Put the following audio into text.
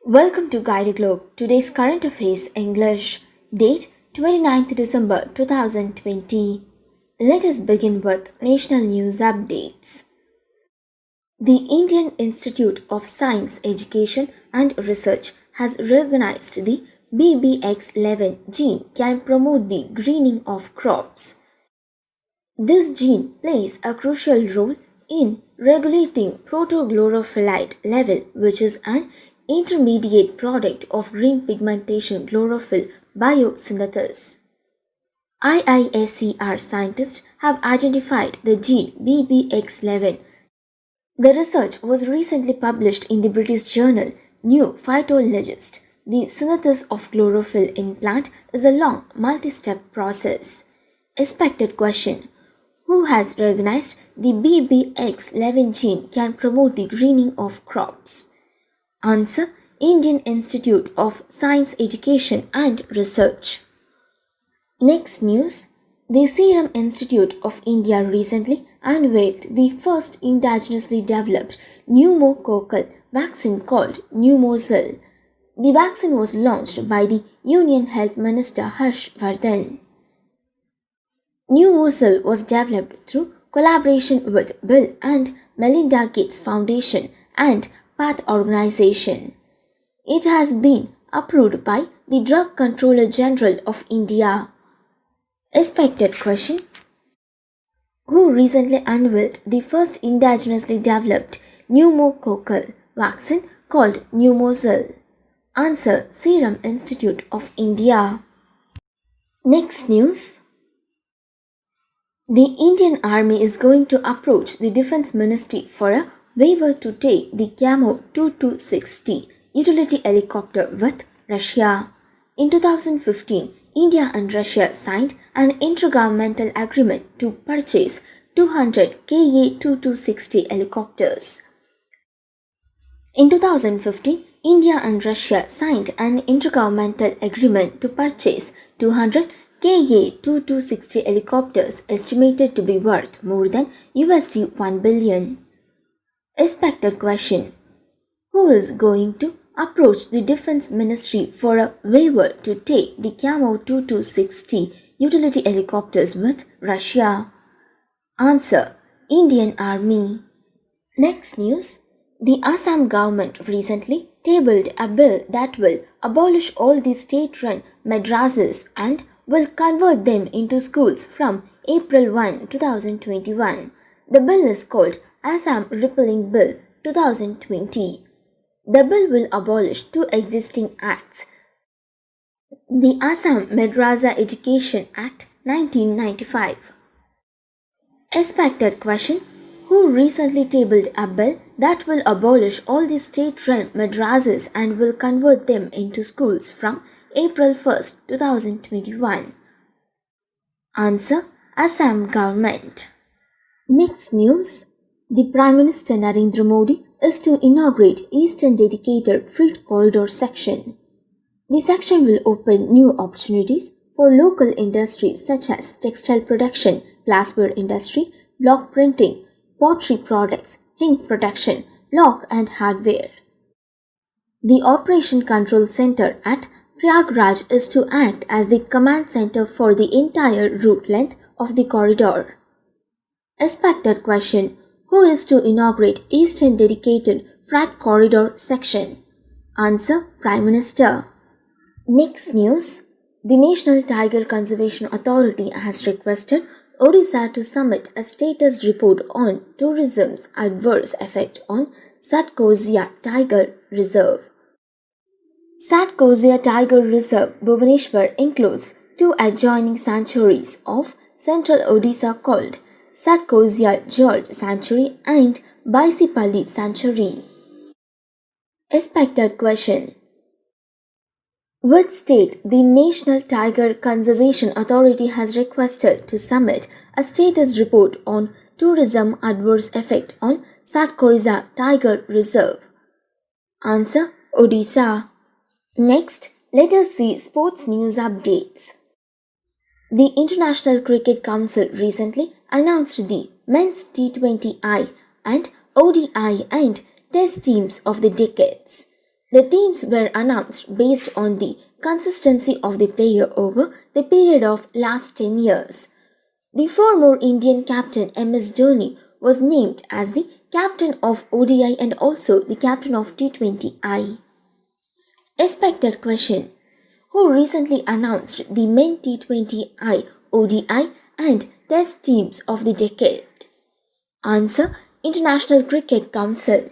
Welcome to guiderglobe. Today's current affairs English. Date 29th December 2020. Let us begin with national news updates. The Indian Institute of Science, Education and Research has recognized the BBX11 gene can promote the greening of crops. This gene plays a crucial role in regulating protochlorophyllite level, which is an intermediate product of green pigmentation chlorophyll biosynthesis. IISER scientists have identified the gene BBX11. The research was recently published in the British journal New Phytologist. The synthesis of chlorophyll in plant is a long multi-step process. Expected question: who has recognized the BBX11 gene can promote the greening of crops? Answer: Indian Institute of Science, Education and Research. Next news. The Serum Institute of India recently unveiled the first indigenously developed pneumococcal vaccine called Pneumocil. The vaccine was launched by the Union Health Minister Harsh Vardhan. Pneumocil was developed through collaboration with Bill and Melinda Gates Foundation and Path Organization. It has been approved by the Drug Controller General of India. Expected question: who recently unveiled the first indigenously developed pneumococcal vaccine called Pneumocil? Answer: Serum Institute of India. Next news. The Indian Army is going to approach the Defense Ministry for a waiver to take the Camo 2260 utility helicopter with Russia. In 2015, India and Russia signed an intergovernmental agreement to purchase 200 Ka-2260 helicopters. In 2015, India and Russia signed an intergovernmental agreement to purchase 200 Ka-2260 helicopters estimated to be worth more than $1 billion. Expected question: who is going to approach the Defense Ministry for a waiver to take the Camo 2260 utility helicopters with Russia? Answer: Indian Army. Next news. The Assam government recently tabled a bill that will abolish all the state-run madrasas and will convert them into schools from April 1, 2021. The bill is called Assam Repealing Bill 2020. The bill will abolish two existing acts: the Assam Madrasa Education Act 1995. Expected question: who recently tabled a bill that will abolish all the state-run madrasas and will convert them into schools from April 1st, 2021? Answer: Assam government. Next news. The Prime Minister Narendra Modi is to inaugurate Eastern Dedicated Freight Corridor section. The section will open new opportunities for local industries such as textile production, glassware industry, block printing, pottery products, ink production, lock and hardware. The Operation Control Center at Prayagraj is to act as the command center for the entire route length of the corridor. Expected question: who is to inaugurate Eastern Dedicated Freight Corridor section? Answer: Prime Minister. Next news. The National Tiger Conservation Authority has requested Odisha to submit a status report on tourism's adverse effect on Satkozia Tiger Reserve. Satkozia Tiger Reserve, Bhubaneswar, includes two adjoining sanctuaries of central Odisha called Satkozia George Sanctuary and Baisipalli Sanctuary. Expected question: which state the National Tiger Conservation Authority has requested to submit a status report on tourism adverse effect on Satkozia Tiger Reserve? Answer: Odisha. Next, let us see sports news updates. The International Cricket Council recently announced the men's T20I and ODI and Test teams of the decades. The teams were announced based on the consistency of the player over the period of last 10 years. The former Indian captain MS Dhoni was named as the captain of ODI and also the captain of T20I. Expected question: who recently announced the men T20I, ODI and Test teams of the decade? Answer: International Cricket Council.